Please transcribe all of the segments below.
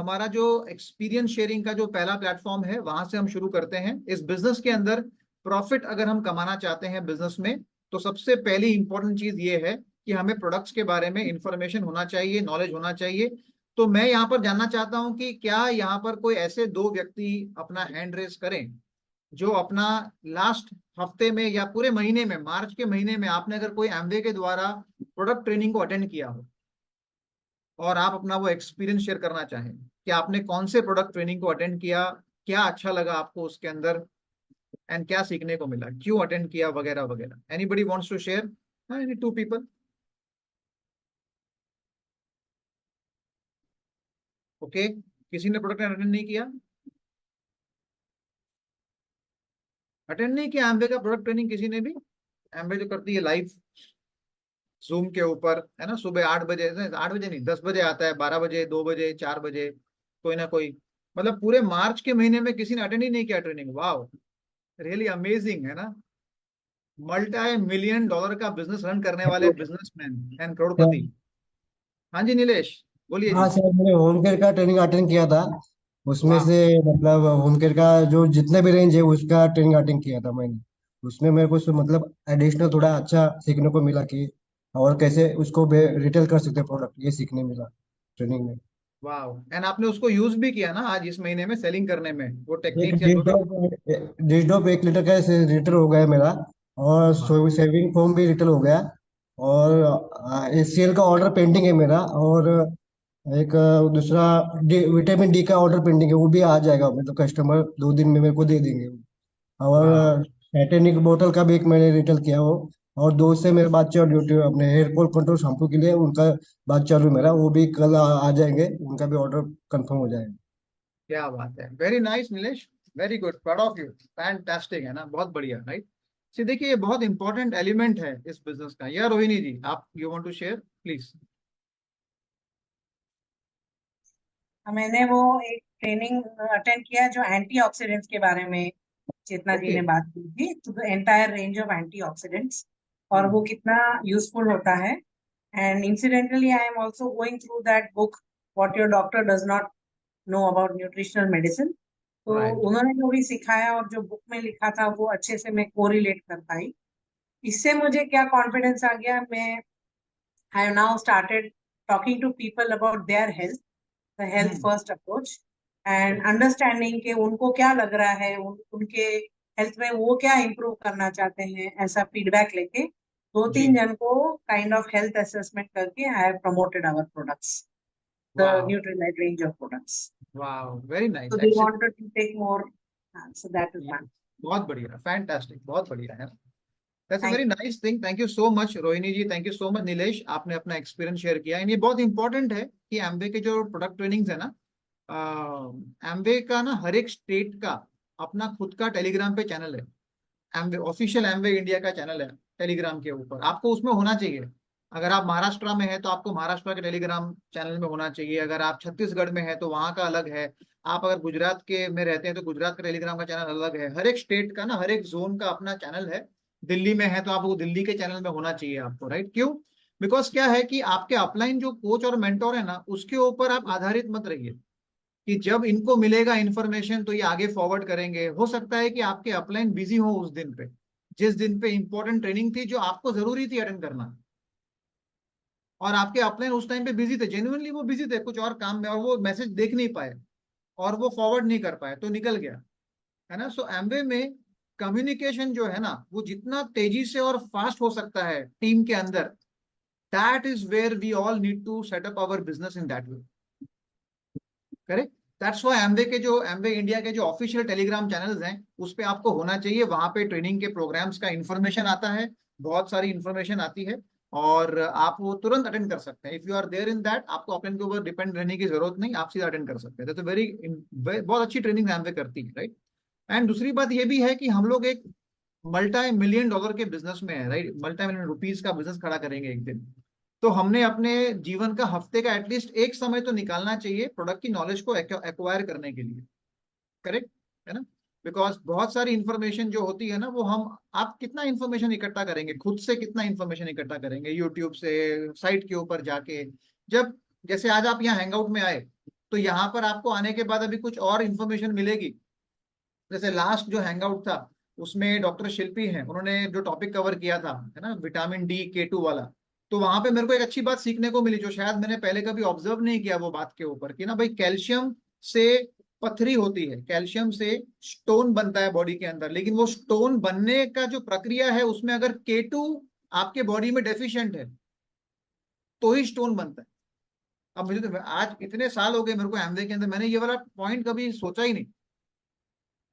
हमारा जो experience sharing का जो पहला प्लेटफॉर्म है, वहां से हम शुरू करते हैं। इस बिजनेस के अंदर प्रॉफिट अगर हम कमाना चाहते हैं बिजनेस में, तो सबसे पहली इंपॉर्टेंट चीज ये है कि हमें प्रोडक्ट्स के बारे में इंफॉर्मेशन होना चाहिए, नॉलेज होना चाहिए। तो मैं यहाँ पर जानना चाहता हूँ कि क्या यहाँ पर कोई ऐसे दो व्यक्ति अपना हैंड रेस करें जो अपना लास्ट हफ्ते में या पूरे महीने में, मार्च के महीने में, आपने अगर कोई एमवे के द्वारा प्रोडक्ट ट्रेनिंग को अटेंड किया हो और आप अपना वो एक्सपीरियंस शेयर करना चाहें कि आपने कौन से प्रोडक्ट ट्रेनिंग को अटेंड किया, क्या अच्छा लगा आपको उसके अंदर, एंड क्या सीखने को मिला, क्यों अटेंड किया, वगैरह वगैरह। Anybody wants to share? Any two people? Okay, किसी ने प्रोडक्ट अटेंड नहीं किया? अटेंड नहीं किया एमवे का प्रोडक्ट ट्रेनिंग किसी ने भी? एमवे जो करती है लाइव जूम के ऊपर, है ना, सुबह 8 बजे, 8 बजे नहीं, 10 बजे आता है, 12 बजे, 2 बजे, 4 बजे, कोई ना कोई। मतलब पूरे मार्च के महीने में किसी ने अटेंड ही नहीं किया ट्रेनिंग? वाह, रियली अमेजिंग, है ना। मल्टी मिलियन डॉलर का बिजनेस रन करने वाले बिजनेसमैन एंड करोड़पति। हाँ जी नीलेश, बोलिए हाँ जी। सर, मैंने होम केयर का ट्रेनिंग अटेंड किया था। उसमें वाह, से मतलब होम केयर का जो जितने भी रेंज है उसका ट्रेनिंग अटेंड किया था मैंने। उसमें मेरे को मतलब एडिशनल थोड़ा अच्छा सीखने को मिला कि और कैसे उसको रिटेल कर सकते हैं प्रोडक्ट, ये सीखने मिला ट्रेनिंग में। वाह। एंड आपने उसको यूज भी किया ना आज इस महीने में सेलिंग करने में, वो एक टेक्निक्स या जो भी? डिश डॉप 1 लीटर का रिटेल हो गया मेरा। और वाह, सेविंग फोम भी रिटेल हो गया। और एचसीएल का ऑर्डर पेंडिंग है मेरा। और एक दूसरा विटामिन डी का ऑर्डर पेंडिंग है, वो भी आ जाएगा, मतलब कस्टमर 2 दिन में मेरे को दे देंगे। वाह, और टाइटेनिक बोतल का भी एक मैंने रिटेल किया वो। और दोस्त से मेरे बात चल रही थी अपने हेयर फॉल कंट्रोल शैम्पू के लिए, उनका बात चालू है मेरा, वो भी कल आ जाएंगे, उनका भी ऑर्डर कंफर्म हो जाएगा। क्या बात है, very nice Nilesh, very good, proud of you, fantastic, है ना, बहुत बढ़िया, राइट। सी देखिए, ये बहुत इंपॉर्टेंट एलिमेंट है इस बिजनेस का। या रोहिणी जी, आप you want to share please? मैंने वो एक ट्रेनिंग अटेंड किया जो एंटीऑक्सीडेंट्स के बारे में चेतना जी ओके। ने बात की थी, तो the entire range of antioxidants और वो हम्म। कितना यूजफुल होता है। And incidentally I am also going through that book, what your doctor does not know about nutritional medicine. तो राइट। उन्होंने जो भी सिखाया और जो बुक में लिखा था वो अच्छे से मैं कोरिलेट कर पाई। इससे मुझे क्या कॉन्फिडेंस आ गया, मैं I have now started talking to people about their health, the health hmm. First approach, and understanding के उनको क्या लग रहा है, उनके हेल्थ में वो क्या इम्प्रूव करना चाहते हैं, ऐसा फीडबैक लेके दो जी। तीन जन को काइंड ऑफ हेल्थ असेसमेंट करके I have promoted our products, the वाह, न्यूट्रीलाइट रेंज ऑफ प्रोडक्ट्स। वाह, very So nice, they actually. wanted to take more, so that is one. बहुत बढ़िया, फैंटास्टिक, बहुत बढ़िया है। That's a Thank very nice thing. Thank you so much Rohini ji, thank you so much Nilesh, आपने अपना experience share किया। And ये बहुत इंपॉर्टेंट है कि एमवे के जो प्रोडक्ट ट्रेनिंग्स है ना, एमवे का ना हर एक स्टेट का अपना खुद का टेलीग्राम पे चैनल है। एमवे ऑफिशियल, एमवे इंडिया का चैनल है टेलीग्राम के ऊपर, आपको उसमें होना चाहिए। अगर आप महाराष्ट्र में है तो आपको महाराष्ट्र के टेलीग्राम चैनल में होना चाहिए। अगर आप छत्तीसगढ़ में है तो वहाँ का अलग है। आप अगर गुजरात के में रहते हैं तो गुजरात का टेलीग्राम का चैनल अलग है। हर एक स्टेट का ना, हर एक जोन का अपना चैनल है। दिल्ली में है तो आपको दिल्ली के चैनल में होना चाहिए आपको, राइट? क्यों? बिकॉज क्या है कि आपके अपलाइन जो कोच और मेंटोर है ना, उसके ऊपर आप आधारित मत रहिए कि जब इनको मिलेगा इन्फॉर्मेशन तो ये आगे फॉरवर्ड करेंगे। हो सकता है कि आपके अपलाइन बिजी हो उस दिन पे, जिस दिन पे इंपॉर्टेंट ट्रेनिंग थी जो आपको जरूरी थी अटेंड करना, और आपके अपलाइन उस टाइम पे बिजी थे, जेन्युइनली वो बिजी थे कुछ और काम में, और वो मैसेज देख नहीं पाए और वो फॉरवर्ड नहीं कर पाए तो निकल गया, है ना। सो एमवे में कम्युनिकेशन जो है ना, वो जितना तेजी से और फास्ट हो सकता है टीम के अंदर, that is where we all need to set up our business in that way. Correct. That's why Amway के जो, एमवे इंडिया के जो ऑफिशियल टेलीग्राम चैनल्स हैं, उस पे आपको होना चाहिए। वहां पे ट्रेनिंग के प्रोग्राम्स का इन्फॉर्मेशन आता है, बहुत सारी इन्फॉर्मेशन आती है, और आप वो तुरंत अटेंड कर सकते हैं। If you are there in that, आपको अपने के ऊपर डिपेंड रहने की जरूरत नहीं, आप सीधा अटेंड कर सकते हैं। तो वेरी, बहुत अच्छी ट्रेनिंग एमवे करती है, राइट। एंड दूसरी बात ये भी है कि हम लोग एक मल्टी मिलियन डॉलर के बिजनेस में है, राइट, मल्टी मिलियन रुपीज का बिजनेस खड़ा करेंगे एक दिन। तो हमने अपने जीवन का हफ्ते का एटलीस्ट एक समय तो निकालना चाहिए प्रोडक्ट की नॉलेज को एक्वायर करने के लिए। करेक्ट, है ना। बिकॉज बहुत सारी इंफॉर्मेशन जो होती है ना, वो हम, आप कितना इंफॉर्मेशन इकट्ठा करेंगे खुद से, कितना इंफॉर्मेशन इकट्ठा करेंगे यूट्यूब से, साइट के ऊपर जाके। जब, जैसे आज आप यहाँ हैंगआउट में आए, तो यहाँ पर आपको आने के बाद अभी कुछ और इन्फॉर्मेशन मिलेगी। जैसे लास्ट जो हैंगआउट था उसमें डॉक्टर शिल्पी हैं, उन्होंने जो टॉपिक कवर किया था, है ना, विटामिन D K2 वाला, तो वहां पे मेरे को एक अच्छी बात सीखने को मिली जो शायद मैंने पहले कभी ऑब्जर्व नहीं किया वो बात के ऊपर, कि ना भाई कैल्शियम से पथरी होती है, कैल्शियम से स्टोन बनता है बॉडी के अंदर, लेकिन वो स्टोन बनने का जो प्रक्रिया है उसमें अगर K2 आपके बॉडी में डेफिशिएंट है तो ही स्टोन बनता है। अब मुझे तो आज इतने साल हो गए मेरे को एमवे के अंदर, मैंने ये वाला पॉइंट कभी सोचा ही नहीं,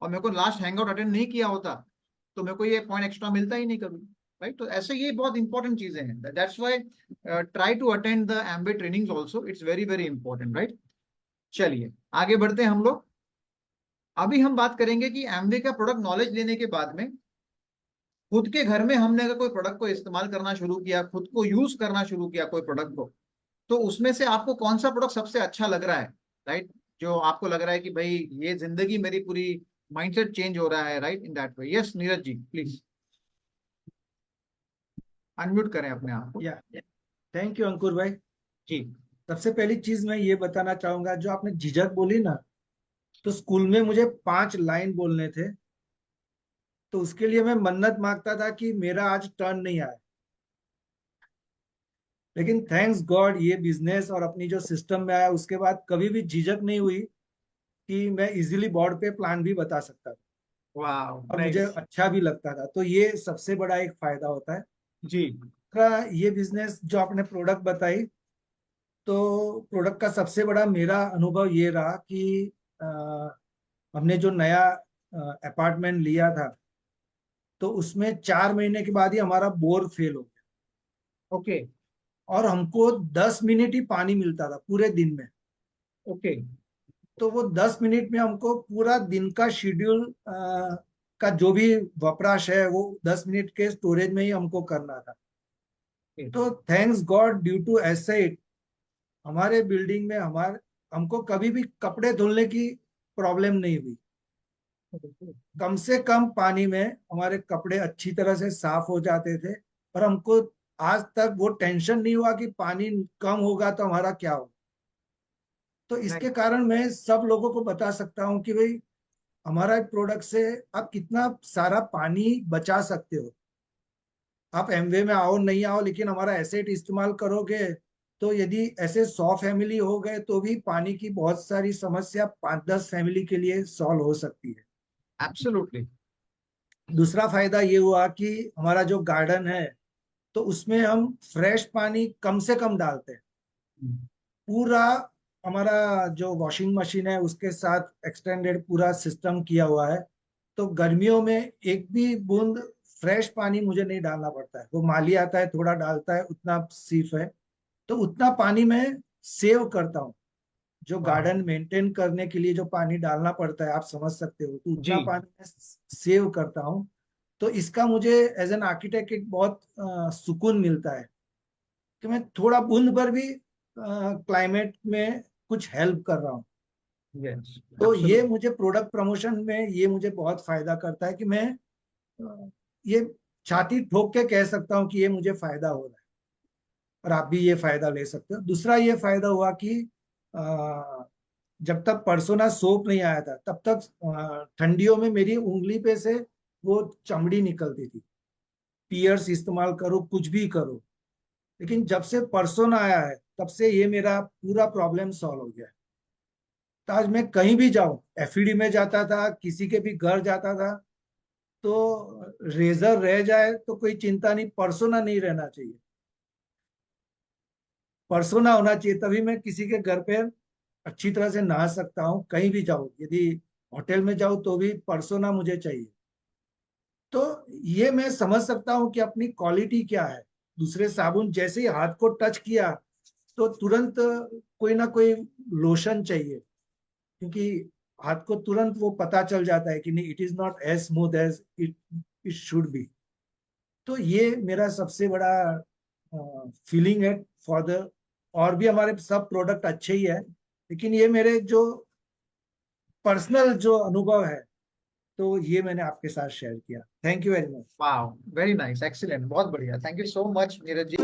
और मेरे को लास्ट हैंगआउट अटेंड नहीं किया होता तो मेरे को ये पॉइंट एक्स्ट्रा मिलता ही नहीं कभी, राइट। तो ऐसे ये बहुत इंपॉर्टेंट चीजें हैं, that's why try to attend the एमबे trainings also, it's very very important, right. चलिए आगे बढ़ते हैं हम लोग। अभी हम बात करेंगे कि एमवे का प्रोडक्ट नॉलेज लेने के बाद में खुद के घर में हमने अगर कोई प्रोडक्ट को इस्तेमाल करना शुरू किया, खुद को यूज करना शुरू किया कोई प्रोडक्ट को, तो उसमें से आपको कौन सा प्रोडक्ट सबसे अच्छा लग रहा है, राइट, जो आपको लग रहा है कि भाई ये जिंदगी मेरी पूरी माइंडसेट चेंज हो रहा है, right, in that way. Yes Neeraj ji please unmute करें अपने आप को। या थैंक यू अंकुर भाई। जी सबसे पहली चीज मैं ये बताना चाहूंगा, जो आपने झिझक बोली ना, तो स्कूल में मुझे 5 लाइन बोलने थे, तो उसके लिए मैं मन्नत मांगता था कि मेरा आज टर्न नहीं आया, लेकिन थैंक्स गॉड ये बिजनेस और अपनी जो सिस्टम में आया उसके बाद कभी भी झिझक नहीं हुई कि मैं इजीली बोर्ड पे प्लान भी बता सकता था वाह और मुझे नाइस। अच्छा भी लगता था। तो ये सबसे बड़ा एक फायदा होता है। जी दूसरा, ये बिजनेस जो आपने प्रोडक्ट बताई, तो प्रोडक्ट का सबसे बड़ा मेरा अनुभव ये रहा कि अ, हमने जो नया अपार्टमेंट लिया था, तो उसमें 4 महीने के बाद ही हमारा बोर फेल हो गया ओके और हमको 10 मिनट ही पानी मिलता था पूरे दिन में। ओके तो वो 10 मिनट में हमको पूरा दिन का शेड्यूल का जो भी वपराश है वो 10 मिनट के स्टोरेज में ही हमको करना था। तो thanks God due to asset हमारे बिल्डिंग में हमको कभी भी कपड़े धुलने की प्रॉब्लम नहीं हुई। कम से कम पानी में हमारे कपड़े अच्छी तरह से साफ हो जाते थे और हमको आज तक वो टेंशन नहीं हुआ कि पानी कम होगा तो हमारा क्या होगा। तो इसके कारण मैं सब लोगों को बता सकता हूँ कि भाई हमारा प्रोडक्ट से आप कितना सारा पानी बचा सकते हो। आप एमवे में आओ नहीं आओ, लेकिन हमारा एसेट इस्तेमाल करोगे तो यदि ऐसे 100 फैमिली हो गए तो भी पानी की बहुत सारी समस्या 5-10 फैमिली के लिए सॉल्व हो सकती है। एब्सोल्युटली। दूसरा फायदा ये हुआ कि हमारा जो गार्डन है तो उसमें हम फ्रेश पानी कम से कम डालते हैं। पूरा हमारा जो वॉशिंग मशीन है उसके साथ एक्सटेंडेड पूरा सिस्टम किया हुआ है, तो गर्मियों में एक भी बूंद फ्रेश पानी मुझे नहीं डालना पड़ता है। वो माली आता है थोड़ा डालता है, उतना सिर्फ है, तो उतना पानी मैं सेव करता हूँ। जो गार्डन मेंटेन करने के लिए जो पानी डालना पड़ता है आप समझ सकते हो, तो जी उतना पानी मैं सेव करता हूँ। तो इसका मुझे एज एन आर्किटेक्ट एक बहुत सुकून मिलता है कि मैं थोड़ा बूंद भर भी क्लाइमेट में कुछ हेल्प कर रहा हूँ। यस तो ये एब्सोल्युटली। मुझे प्रोडक्ट प्रमोशन में ये मुझे बहुत फायदा करता है कि मैं ये छाती ठोक के कह सकता हूँ कि ये मुझे फायदा हो रहा है और आप भी ये फायदा ले सकते हो। दूसरा ये फायदा हुआ कि जब तक परसोना सोप नहीं आया था तब तक ठंडियों में मेरी उंगली पे से वो चमड़ी निकलती थी। पियर्स इस्तेमाल करो कुछ भी करो, लेकिन जब से परसोना आया है तब से ये मेरा पूरा प्रॉब्लम सॉल्व हो गया है। तो आज मैं कहीं भी जाऊं, एफईडी में जाता था, किसी के भी घर जाता था, तो रेजर रह जाए तो कोई चिंता नहीं, परसोना नहीं रहना चाहिए। परसोना होना चाहिए, तभी मैं किसी के घर पे अच्छी तरह से नहा सकता हूँ। कहीं भी जाऊं, यदि होटल में जाऊं तो भी परसोना मुझे चाहिए। तो ये मैं समझ सकता हूँ कि अपनी क्वालिटी क्या है। दूसरे साबुन जैसे ही हाथ को टच किया तो तुरंत कोई ना कोई लोशन चाहिए, क्योंकि हाथ को तुरंत वो पता चल जाता है कि नहीं, it is not as smooth as it it should be. तो ये मेरा सबसे बड़ा फीलिंग है फॉर द, और भी हमारे सब प्रोडक्ट अच्छे ही है, लेकिन ये मेरे जो पर्सनल जो अनुभव है तो ये मैंने आपके साथ शेयर किया। Thank you very much. वाह वेरी नाइस एक्सीलेंट, बहुत बढ़िया, thank you so much Neeraj ji.